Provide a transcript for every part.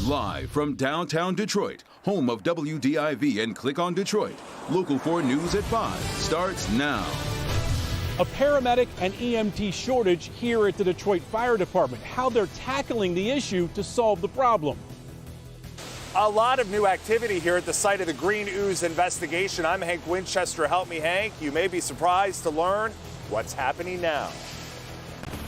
Live from downtown Detroit, home of WDIV and Click on Detroit, Local 4 News at 5 starts now. A paramedic and EMT shortage here at the Detroit Fire Department. How they're tackling the issue to solve the problem. A lot of new activity here at the site of the green ooze investigation. I'm Hank Winchester. Help me, Hank. You may be surprised to learn what's happening now.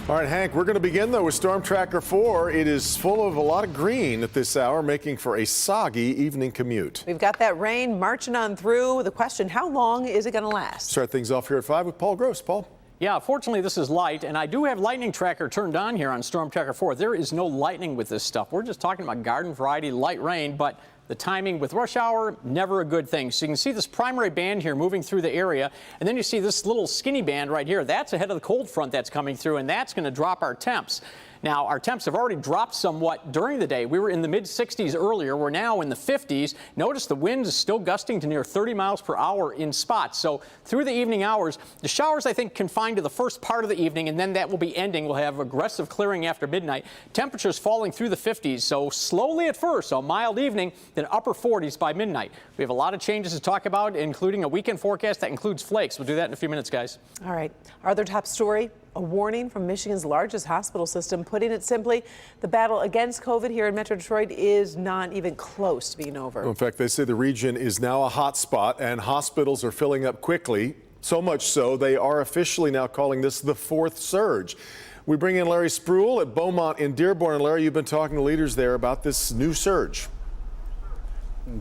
All right, Hank, we're going to begin, though, with Storm Tracker 4. It is full of a lot of green at this hour, making for a soggy evening commute. We've got that rain marching on through. The question, how long is it going to last? Start things off here at 5 with Paul Gross. Paul? Yeah, fortunately, this is light, and I do have lightning tracker turned on here on Storm Tracker 4. There is no lightning with this stuff. We're just talking about garden variety light rain, but the timing with rush hour, never a good thing. So you can see this primary band here moving through the area, and then you see this little skinny band right here. That's ahead of the cold front that's coming through, and that's going to drop our temps. Now, our temps have already dropped somewhat during the day. We were in the mid-60s earlier. We're now in the 50s. Notice the wind is still gusting to near 30 miles per hour in spots. So through the evening hours, the showers, I think, confined to the first part of the evening, and then that will be ending. We'll have aggressive clearing after midnight. Temperatures falling through the 50s, so slowly at first, so mild evening, then upper 40s by midnight. We have a lot of changes to talk about, including a weekend forecast that includes flakes. We'll do that in a few minutes, guys. All right. Our other top story, a warning from Michigan's largest hospital system. Putting it simply, the battle against COVID here in Metro Detroit is not even close to being over. In fact, they say the region is now a hot spot and hospitals are filling up quickly. So much so, they are officially now calling this the fourth surge. We bring in Larry Spruill at Beaumont in Dearborn. And Larry, you've been talking to leaders there about this new surge.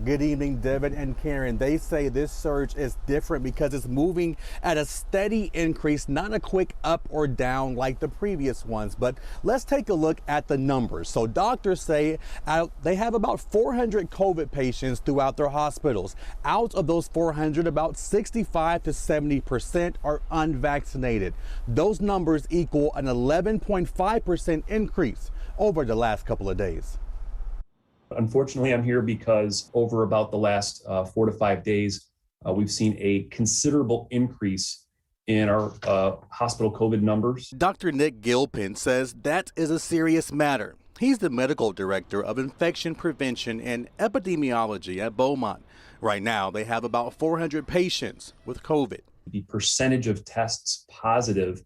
Good evening, Devin and Karen. They say this surge is different because it's moving at a steady increase, not a quick up or down like the previous ones. But let's take a look at the numbers. So doctors say they have about 400 COVID patients throughout their hospitals. Out of those 400, about 65 to 70% are unvaccinated. Those numbers equal an 11.5% increase over the last couple of days. Unfortunately, I'm here because over about the last 4 to 5 days, we've seen a considerable increase in our hospital COVID numbers. Dr. Nick Gilpin says that is a serious matter. He's the medical director of infection prevention and epidemiology at Beaumont. Right now, they have about 400 patients with COVID. The percentage of tests positive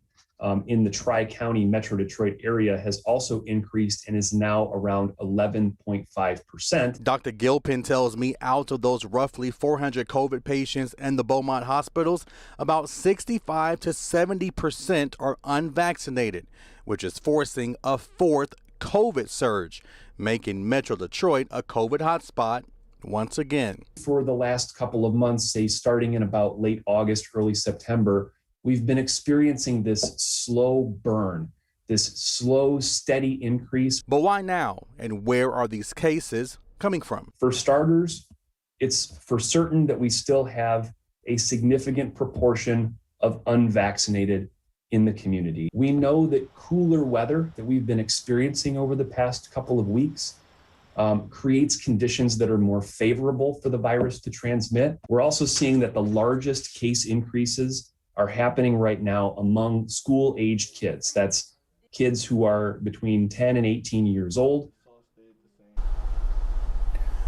in the Tri-County Metro Detroit area has also increased and is now around 11.5%. Dr. Gilpin tells me out of those roughly 400 COVID patients in the Beaumont hospitals, about 65 to 70% are unvaccinated, which is forcing a fourth COVID surge, making Metro Detroit a COVID hotspot once again. For the last couple of months, say starting in about late August, early September, we've been experiencing this slow burn, this slow, steady increase. But why now? And where are these cases coming from? For starters, it's for certain that we still have a significant proportion of unvaccinated in the community. We know that cooler weather that we've been experiencing over the past couple of weeks creates conditions that are more favorable for the virus to transmit. We're also seeing that the largest case increases are happening right now among school-aged kids. That's kids who are between 10 and 18 years old.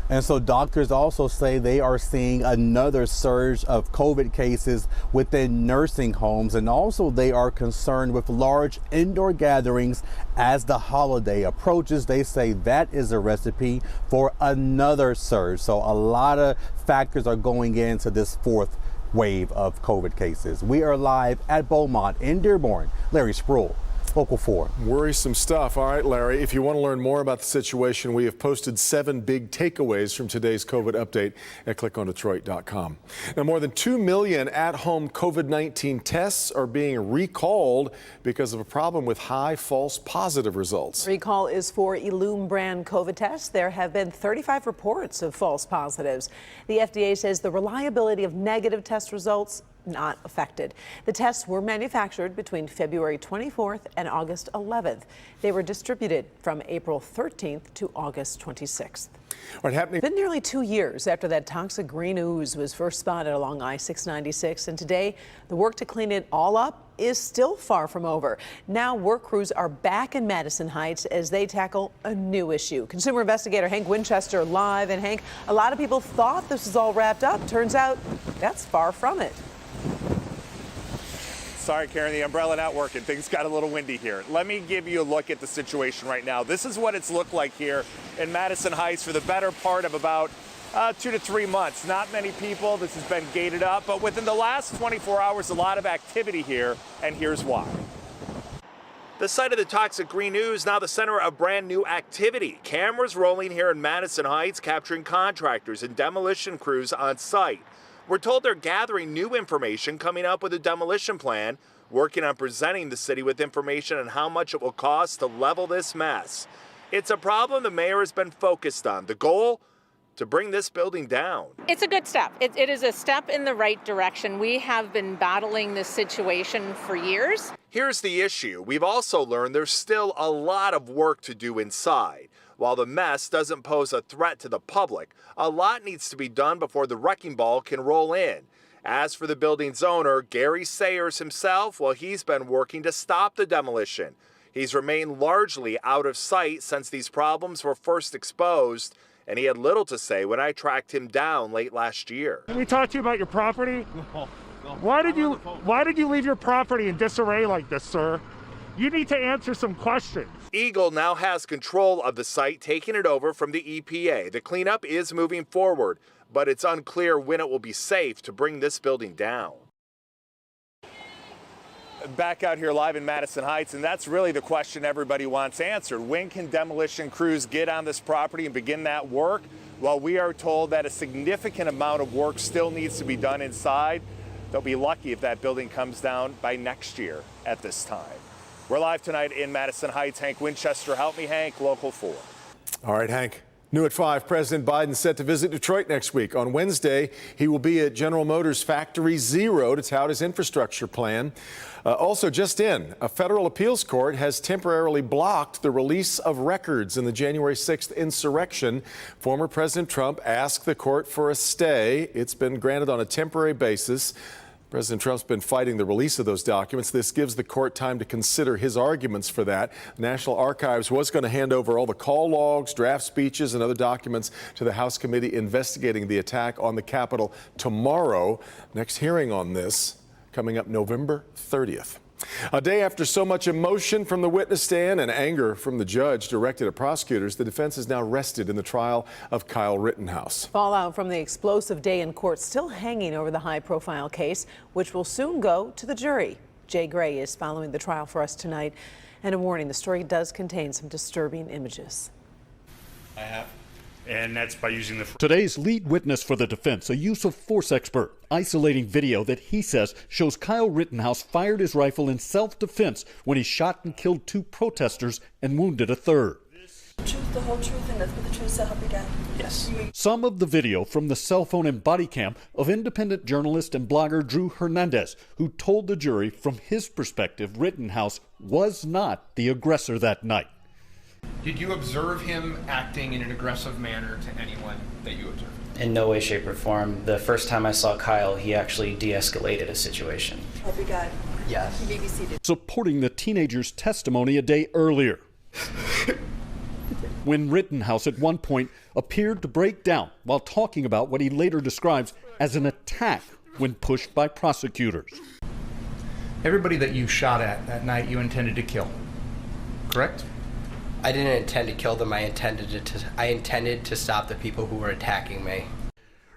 And so doctors also say they are seeing another surge of COVID cases within nursing homes, and also they are concerned with large indoor gatherings as the holiday approaches. They say that is a recipe for another surge. So a lot of factors are going into this fourth wave of COVID cases. We are live at Beaumont in Dearborn. Larry Spruill, Local 4. Worrisome stuff. All right, Larry, if you want to learn more about the situation, we have posted 7 big takeaways from today's COVID update at clickondetroit.com. Now, more than 2 million at-home COVID-19 tests are being recalled because of a problem with high false positive results. Recall is for Ellume brand COVID tests. There have been 35 reports of false positives. The FDA says the reliability of negative test results not affected. The tests were manufactured between February 24th and August 11th. They were distributed from April 13th to August 26th. It's been nearly 2 years after that toxic green ooze was first spotted along I-696, and today the work to clean it all up is still far from over. Now work crews are back in Madison Heights as they tackle a new issue. Consumer investigator Hank Winchester live. And Hank, a lot of people thought this was all wrapped up. Turns out that's far from it. Sorry, Karen, the umbrella not working. Things got a little windy here. Let me give you a look at the situation right now. This is what it's looked like here in Madison Heights for the better part of about 2 to 3 months. Not many people. This has been gated up, but within the last 24 hours, a lot of activity here, and here's why. The site of the toxic green ooze now the center of brand new activity. Cameras rolling here in Madison Heights, capturing contractors and demolition crews on site. We're told they're gathering new information, coming up with a demolition plan, working on presenting the city with information on how much it will cost to level this mess. It's a problem the mayor has been focused on. The goal? To bring this building down. It's a good step. It is a step in the right direction. We have been battling this situation for years. Here's the issue. We've also learned there's still a lot of work to do inside. While the mess doesn't pose a threat to the public, a lot needs to be done before the wrecking ball can roll in. As for the building's owner, Gary Sayers himself, well, he's been working to stop the demolition. He's remained largely out of sight since these problems were first exposed, and he had little to say when I tracked him down late last year. Can we talk to you about your property? No. Why did you leave your property in disarray like this, sir? You need to answer some questions. Eagle now has control of the site, taking it over from the EPA. The cleanup is moving forward, but it's unclear when it will be safe to bring this building down. Back out here live in Madison Heights, and that's really the question everybody wants answered. When can demolition crews get on this property and begin that work? Well, we are told that a significant amount of work still needs to be done inside. They'll be lucky if that building comes down by next year at this time. We're live tonight in Madison Heights. Hank Winchester, help me, Hank, Local 4. All right, Hank. New at 5, President Biden set to visit Detroit next week. On Wednesday, he will be at General Motors Factory Zero to tout his infrastructure plan. Also just in, a federal appeals court has temporarily blocked the release of records in the January 6th insurrection. Former President Trump asked the court for a stay. It's been granted on a temporary basis. President Trump's been fighting the release of those documents. This gives the court time to consider his arguments for that. The National Archives was going to hand over all the call logs, draft speeches, and other documents to the House committee investigating the attack on the Capitol tomorrow. Next hearing on this coming up November 30th. A day after so much emotion from the witness stand and anger from the judge directed at prosecutors, the defense is now rested in the trial of Kyle Rittenhouse. Fallout from the explosive day in court still hanging over the high-profile case, which will soon go to the jury. Jay Gray is following the trial for us tonight. And a warning, the story does contain some disturbing images. And that's by using the... Today's lead witness for the defense, a use of force expert, isolating video that he says shows Kyle Rittenhouse fired his rifle in self-defense when he shot and killed 2 protesters and wounded a 3rd. Truth, the whole truth, and that's what the truth shall help you God. Yes. Some of the video from the cell phone and body cam of independent journalist and blogger Drew Hernandez, who told the jury from his perspective Rittenhouse was not the aggressor that night. Did you observe him acting in an aggressive manner to anyone that you observed? In no way, shape, or form. The first time I saw Kyle, he actually de-escalated a situation. Help you God. Yes. You may be seated. Supporting the teenager's testimony a day earlier, when Rittenhouse at one point appeared to break down while talking about what he later describes as an attack when pushed by prosecutors. Everybody that you shot at that night you intended to kill, correct? I didn't intend to kill them. I intended to stop the people who were attacking me.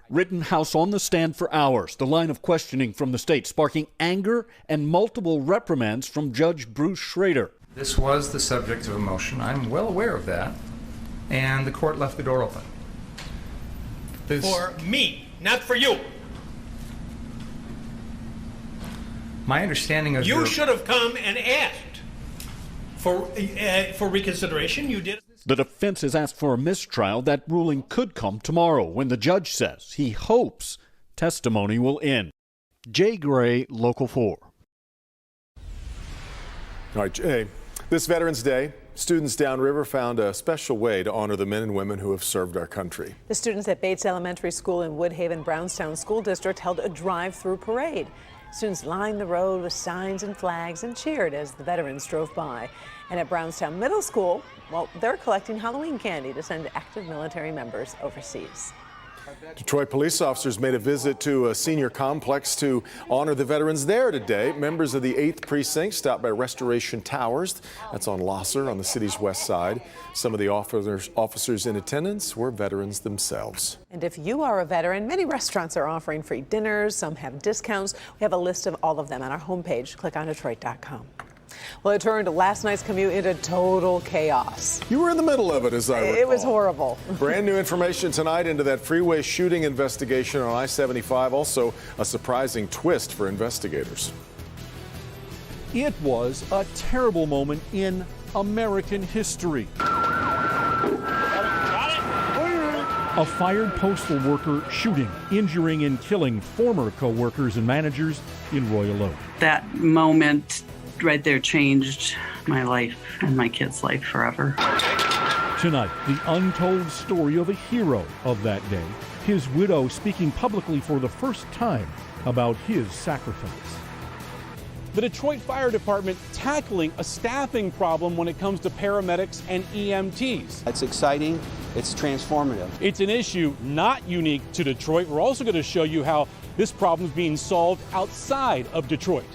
Rittenhouse on the stand for hours, the line of questioning from the state sparking anger and multiple reprimands from Judge Bruce Schrader. This was the subject of a motion. I'm well aware of that. And the court left the door open. For me, not for you. My understanding of You should have come and asked for reconsideration. You did. The defense has asked for a mistrial. That ruling could come tomorrow when the judge says he hopes testimony will end. Jay Gray, Local 4. All right, Jay, this Veterans Day, students downriver found a special way to honor the men and women who have served our country. The students at Bates Elementary School in Woodhaven Brownstown School District held a drive-through parade. Students lined the road with signs and flags and cheered as the veterans drove by. And at Brownstown Middle School, well, they're collecting Halloween candy to send active military members overseas. Detroit police officers made a visit to a senior complex to honor the veterans there today. Members of the 8th Precinct stopped by Restoration Towers. That's on Losser on the city's west side. Some of the officers in attendance were veterans themselves. And if you are a veteran, many restaurants are offering free dinners. Some have discounts. We have a list of all of them on our homepage. Click on Detroit.com. Well, it turned last night's commute into total chaos. You were in the middle of it, as I recall. It was horrible. Brand new information tonight into that freeway shooting investigation on I-75. Also, a surprising twist for investigators. It was a terrible moment in American history. A fired postal worker shooting, injuring and killing former co-workers and managers in Royal Oak. That moment right there changed my life and my kid's life forever. Tonight, the untold story of a hero of that day, his widow speaking publicly for the first time about his sacrifice. The Detroit Fire Department tackling a staffing problem when it comes to paramedics and EMTs. It's exciting, it's transformative. It's an issue not unique to Detroit. We're also going to show you how this problem is being solved outside of Detroit.